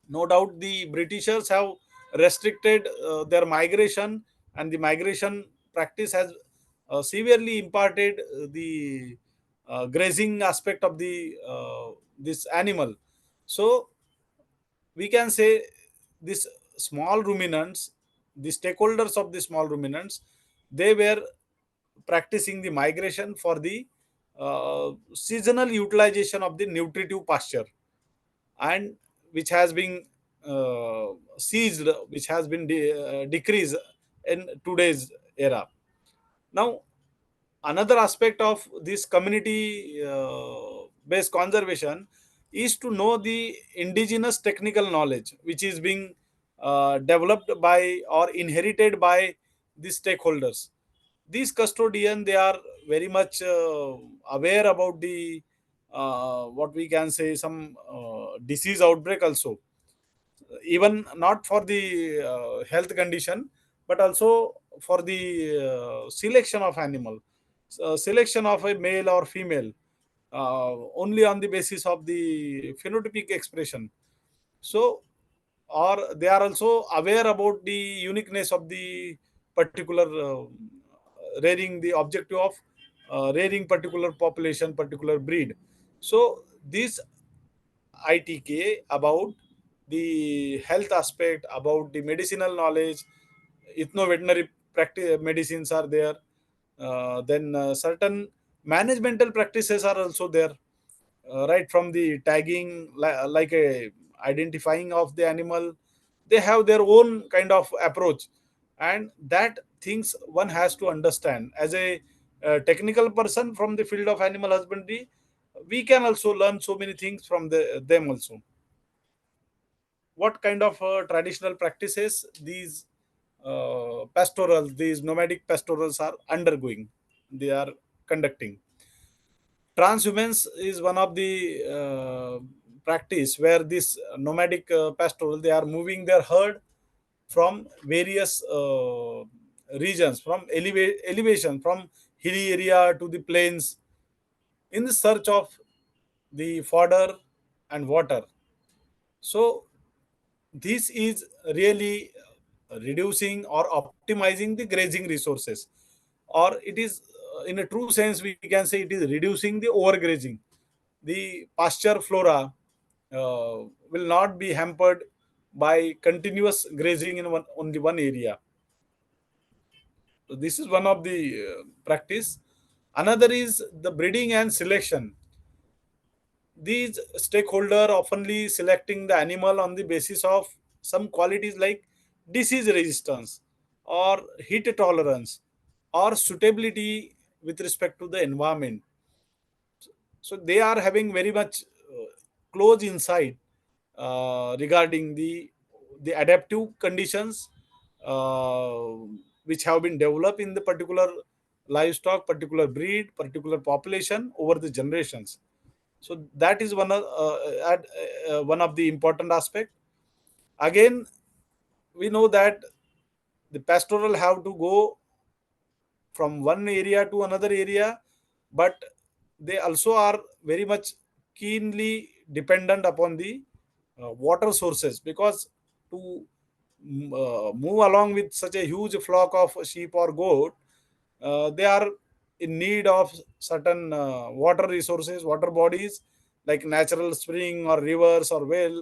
No doubt the Britishers have restricted their migration, and the migration practice has severely imparted the grazing aspect of the this animal. So we can say this small ruminants, the stakeholders of the small ruminants, they were practicing the migration for the seasonal utilization of the nutritive pasture, and which has been seized, which has been decreased in today's era. Now, another aspect of this community based conservation is to know the indigenous technical knowledge which is being developed by or inherited by the stakeholders. These custodian, they are very much aware about the what we can say, some disease outbreak also, even not for the health condition, but also for the selection of animal, selection of a male or female, only on the basis of the phenotypic expression. So, or they are also aware about the uniqueness of the particular rearing, the objective of rearing particular population, particular breed. So these ITK about the health aspect, about the medicinal knowledge, ethno-veterinary practice medicines are there. Then certain managemental practices are also there, right from the tagging, like a identifying of the animal. They have their own kind of approach, and that things one has to understand as a technical person from the field of animal husbandry. We can also learn so many things from them also. What kind of traditional practices these pastorals, these nomadic pastorals are undergoing, they are conducting. Transhumance is one of the practice where this nomadic pastoral, they are moving their herd from various regions, from elevation, from hilly area to the plains, in the search of the fodder and water. So this is really reducing or optimizing the grazing resources, or it is, in a true sense, we can say it is reducing the overgrazing. The pasture flora will not be hampered by continuous grazing in only one area. So this is one of the practice. Another is the breeding and selection. These stakeholder oftenly selecting the animal on the basis of some qualities like disease resistance, or heat tolerance, or suitability with respect to the environment. So they are having very much close insight regarding the adaptive conditions uh, which have been developed in the particular livestock, particular breed, particular population over the generations. So that is one of the important aspect. Again, we know that the pastoral have to go from one area to another area, but they also are very much keenly dependent upon the water sources, because to move along with such a huge flock of sheep or goat, they are in need of certain water resources, water bodies, like natural spring or rivers or well,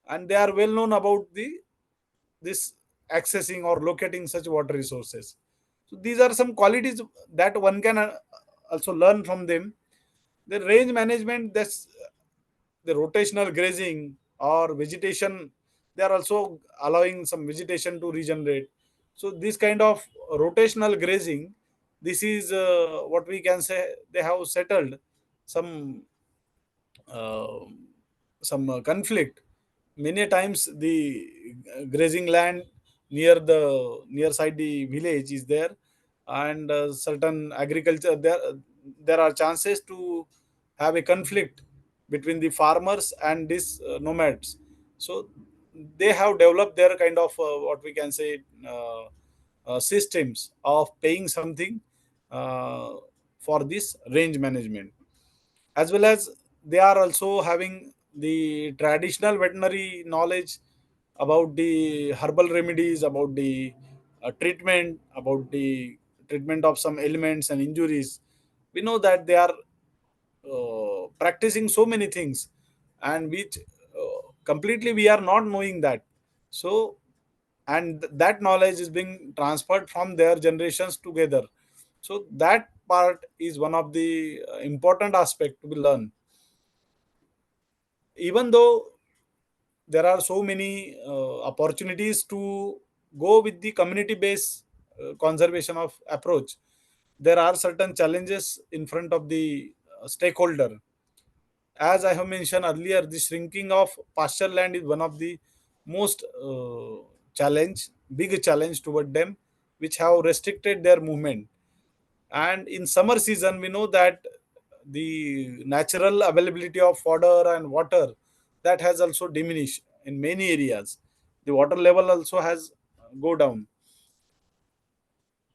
and they are well known about the this accessing or locating such water resources. So these are some qualities that one can also learn from them. The range management, that's the rotational grazing or vegetation, they are also allowing some vegetation to regenerate. So this kind of rotational grazing, this is what we can say, they have settled some uh, conflict. Many times the grazing land near side the village is there, and certain agriculture there, there are chances to have a conflict between the farmers and these nomads. So they have developed their kind of what we can say systems of paying something uh, for this range management, as well as they are also having the traditional veterinary knowledge about the herbal remedies, about the treatment, about the treatment of some ailments and injuries. We know that they are practicing so many things, and which completely we are not knowing that. So, and that knowledge is being transferred from their generations together. So that part is one of the important aspect to be learned. Even though there are so many opportunities to go with the community based conservation of approach, there are certain challenges in front of the stakeholder. As I have mentioned earlier, the shrinking of pasture land is one of the most big challenge toward them, which have restricted their movement. And in summer season, we know that the natural availability of fodder and water, that has also diminished in many areas. The water level also has go down.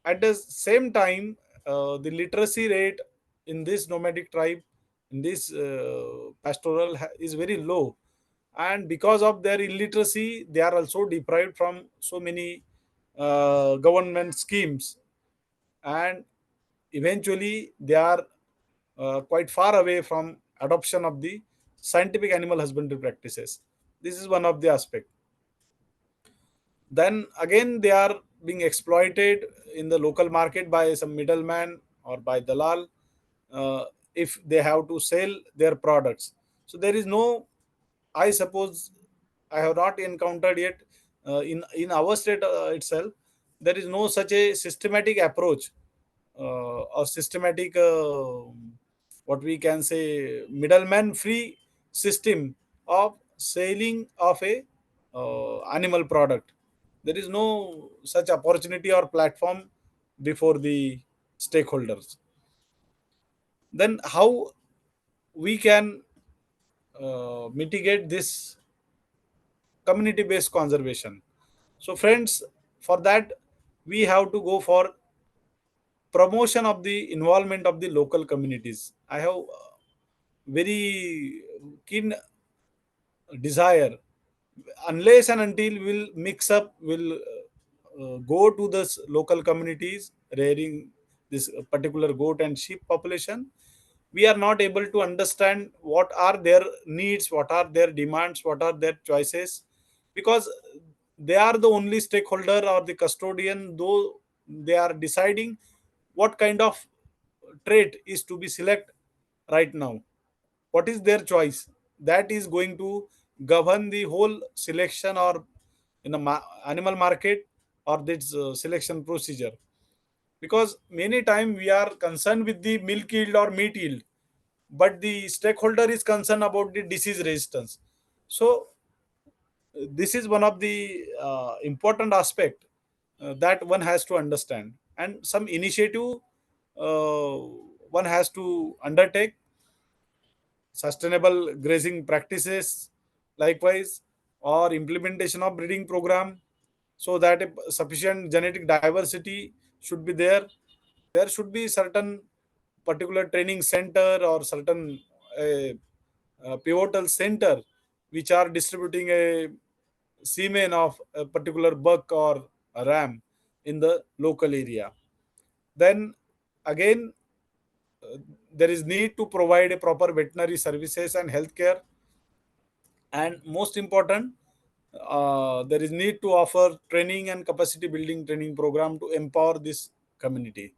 At the same time, the literacy rate in this nomadic tribe, in this pastoral is very low, and because of their illiteracy they are also deprived from so many government schemes, and eventually they are quite far away from adoption of the scientific animal husbandry practices. This is one of the aspect. Then again they are being exploited in the local market by some middleman or by dalal, uh, if they have to sell their products. So there is no, I suppose, I have not encountered yet in our state itself. There is no such a systematic approach or systematic, what we can say, middleman free system of selling of a animal product. There is no such opportunity or platform before the stakeholders. Then how we can mitigate this community based conservation? So friends, for that we have to go for promotion of the involvement of the local communities. I have very keen desire, unless and until we'll mix up, will go to the local communities rearing this particular goat and sheep population, we are not able to understand what are their needs, what are their demands, what are their choices, because they are the only stakeholder or the custodian, though they are deciding what kind of trait is to be select right now, what is their choice, that is going to govern the whole selection or in the animal market or this selection procedure. Because many time we are concerned with the milk yield or meat yield, but the stakeholder is concerned about the disease resistance. So this is one of the important aspect that one has to understand, and some initiative uh, one has to undertake. Sustainable grazing practices likewise, or implementation of breeding program, so that a sufficient genetic diversity should be there. There should be certain particular training center or certain pivotal center which are distributing a semen of a particular buck or a ram in the local area. Then again, there is need to provide a proper veterinary services and healthcare, and most important, there is need to offer training and capacity building training program to empower this community.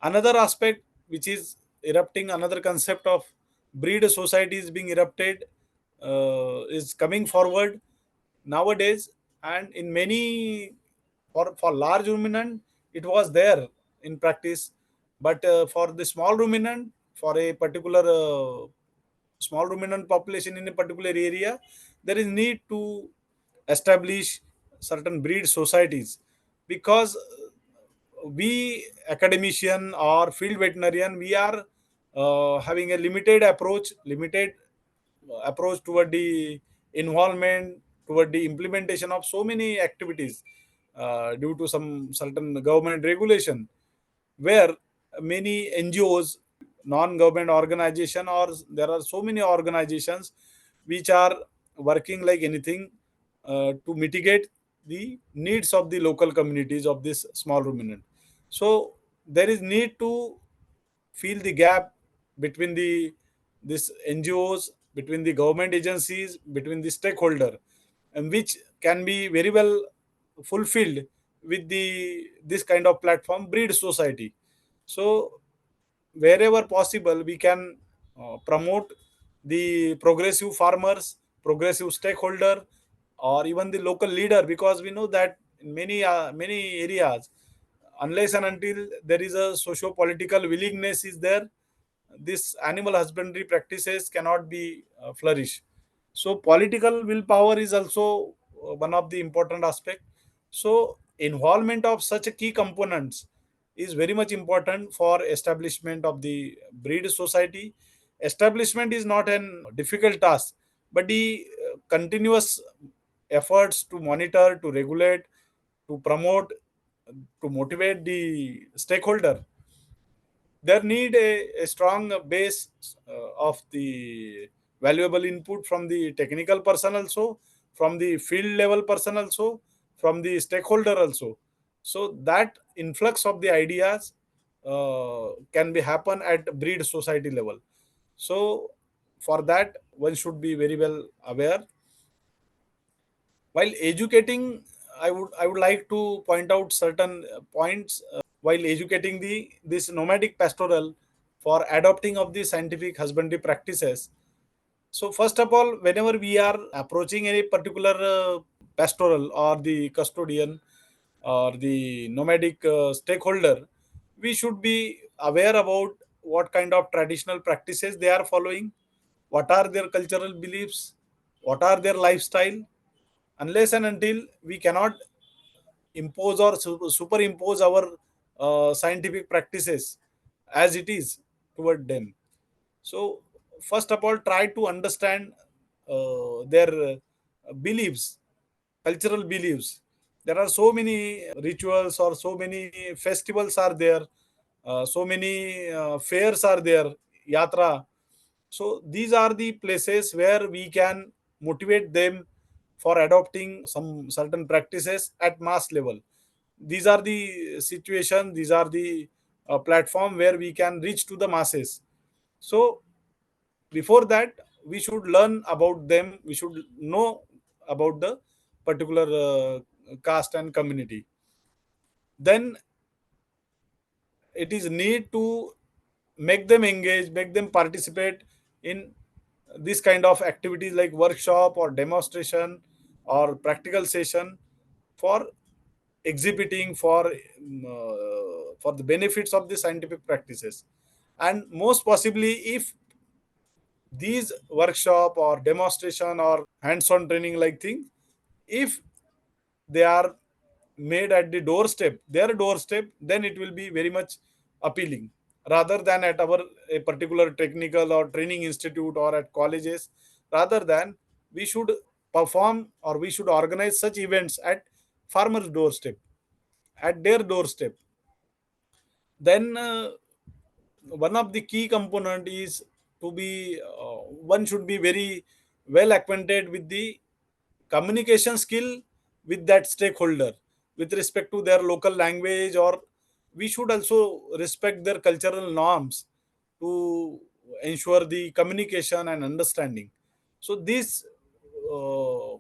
Another aspect which is erupting, another concept of breed societies being erupted is coming forward nowadays. And in many, for large ruminant it was there in practice, but for the small ruminant, for a particular small ruminant population in a particular area, there is need to establish certain breed societies, because we academician or field veterinarian, we are having a limited approach toward the involvement, toward the implementation of so many activities due to some certain government regulation, where many NGOs, non-government organization, or there are so many organizations which are working like anything to mitigate the needs of the local communities of this small ruminant. So there is need to fill the gap between the this NGOs, between the government agencies, between the stakeholder, and which can be very well fulfilled with the this kind of platform, breed society. So wherever possible, we can promote the progressive farmers, progressive stakeholder, or even the local leader, because we know that in many areas, unless and until there is a socio-political willingness is there, this animal husbandry practices cannot be flourish. So political willpower is also one of the important aspect. So involvement of such a key components is very much important for establishment of the breed society. Establishment is not an difficult task, but the continuous efforts to monitor, to regulate, to promote, to motivate the stakeholder, there need a strong base of the valuable input from the technical person also, from the field level person also, from the stakeholder also. So that influx of the ideas can be happen at breed society level. So for that, one should be very well aware. While educating, I would like to point out certain points while educating the this nomadic pastoral for adopting of the scientific husbandry practices. So first of all, whenever we are approaching any particular pastoral or the custodian or the nomadic stakeholder, we should be aware about what kind of traditional practices they are following, what are their cultural beliefs, what are their lifestyle. Unless and until we cannot impose or superimpose our scientific practices as it is toward them. So first of all, try to understand their beliefs, cultural beliefs. There are so many rituals or so many festivals are there, so many fairs are there, yatra. So these are the places where we can motivate them for adopting some certain practices at mass level. These are the situation, these are the platform where we can reach to the masses. So before that, we should learn about them, we should know about the particular caste and community. Then it is need to make them engage, make them participate in this kind of activities like workshop or demonstration or practical session for exhibiting for the benefits of the scientific practices. And most possibly, if these workshop or demonstration or hands-on training like thing, if they are made at the doorstep, their doorstep, then it will be very much appealing, rather than at our a particular technical or training institute or at colleges. Rather than, we should perform or we should organize such events at farmers doorstep, at their doorstep. Then one of the key component is to be one should be very well acquainted with the communication skill with that stakeholder with respect to their local language, or we should also respect their cultural norms to ensure the communication and understanding. So this uh,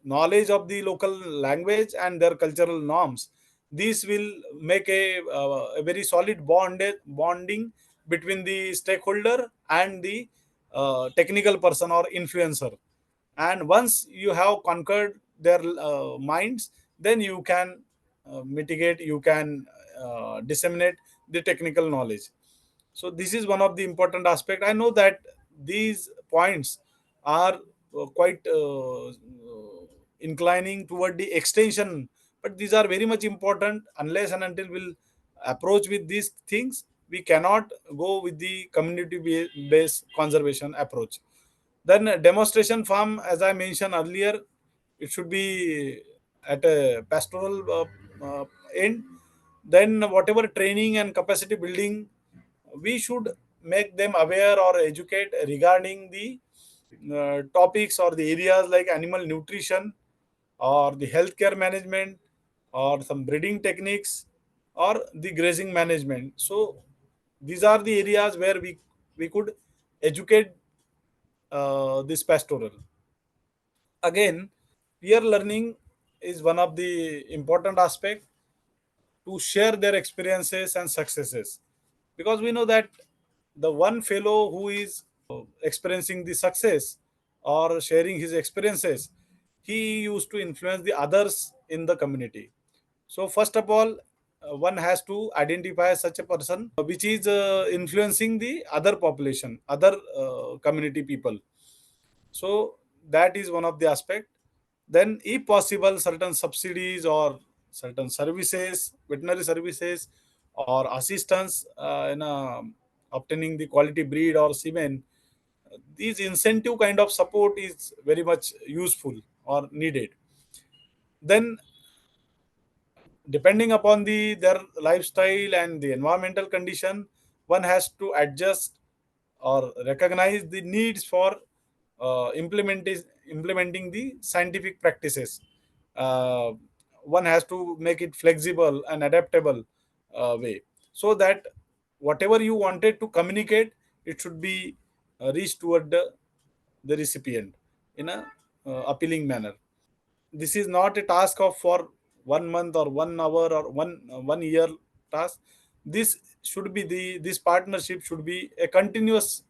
knowledge of the local language and their cultural norms, this will make a very solid bonding between the stakeholder and the technical person or influencer. And once you have conquered their minds, then you can mitigate, you can disseminate the technical knowledge. So this is one of the important aspect. I know that these points are quite inclining toward the extension, but these are very much important. Unless and until we'll approach with these things, we cannot go with the community based conservation approach. Then demonstration farm, as I mentioned earlier, it should be at a pastoral end. Then whatever training and capacity building, we should make them aware or educate regarding the topics or the areas like animal nutrition or the healthcare management or some breeding techniques or the grazing management. So these are the areas where we could educate this pastoral. Again, peer learning is one of the important aspect to share their experiences and successes, because we know that the one fellow who is experiencing the success or sharing his experiences, he used to influence the others in the community. So first of all, one has to identify such a person which is influencing the other population, other community people. So that is one of the aspect. Then if possible, certain subsidies or certain services, veterinary services or assistance in obtaining the quality breed or semen, these incentive kind of support is very much useful or needed. Then depending upon their lifestyle and the environmental condition, one has to adjust or recognize the needs for implementing the scientific practices. uh, One has to make it flexible and adaptable way, so that whatever you wanted to communicate, it should be reached toward the recipient in a appealing manner. This is not a task of for 1 month or 1 hour or 1 year task. This should be this partnership should be a continuous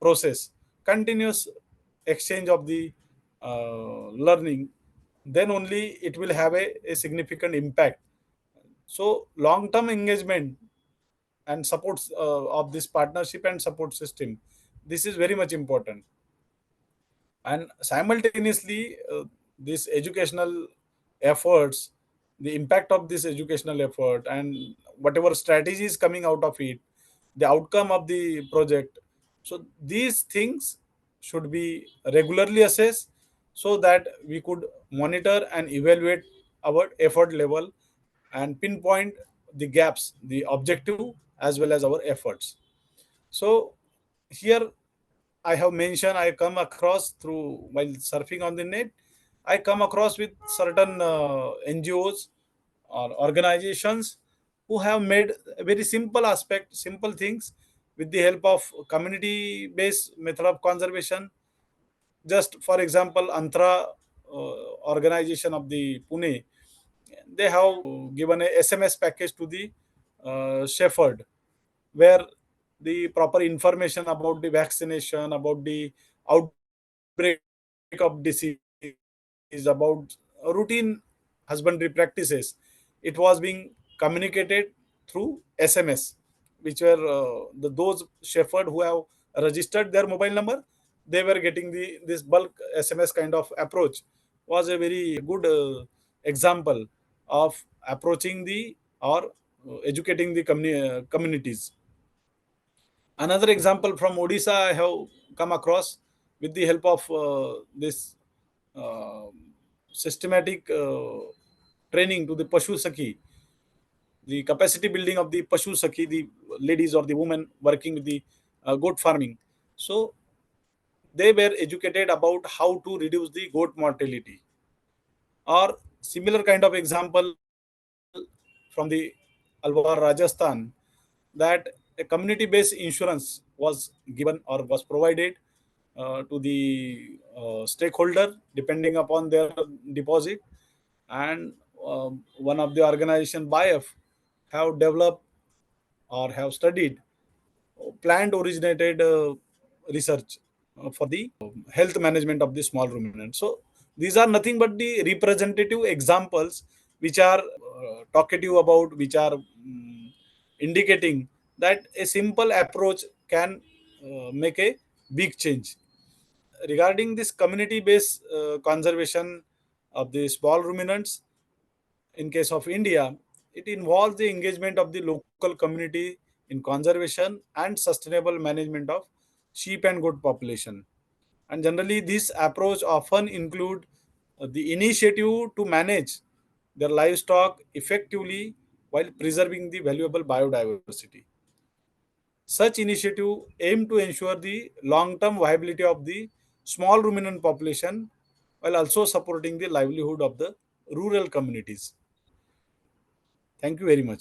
process, continuous exchange of the learning. Then only it will have a significant impact. So long term engagement and supports of this partnership and support system, this is very much important. And simultaneously, this educational efforts, the impact of this educational effort and whatever strategy is coming out of it, the outcome of the project, so these things should be regularly assessed, so that we could monitor and evaluate our effort level and pinpoint the gaps, the objective as well as our efforts. So here I have mentioned, I come across through while surfing on the net, I come across with certain NGOs or organizations who have made a very simple aspect, simple things with the help of community-based method of conservation. Just for example, Antra organization of the Pune, they have given a SMS package to the shepherd, where the proper information about the vaccination, about the outbreak of disease, about routine husbandry practices, it was being communicated through SMS, which were those shepherd who have registered their mobile number, they were getting this bulk SMS kind of approach. Was a very good example of approaching the or educating the communities. Another example from Odisha I have come across with the help of this uh, systematic training to the Pashu Sakhi, the capacity building of the Pashu Sakhi, the ladies or the women working with the goat farming. So they were educated about how to reduce the goat mortality. Or similar kind of example from the Alwar, Rajasthan, that a community-based insurance was given or was provided to the stakeholder depending upon their deposit. And one of the organization BIF have developed or have studied plant originated research for the health management of the small ruminants. So these are nothing but the representative examples which are talkative about, which are indicating that a simple approach can make a big change. Regarding this community based conservation of the small ruminants, in case of India, It involves the engagement of the local community in conservation and sustainable management of sheep and goat population. And generally, this approach often include the initiative to manage their livestock effectively while preserving the valuable biodiversity. Such initiative aim to ensure the long-term viability of the small ruminant population while also supporting the livelihood of the rural communities. Thank you very much.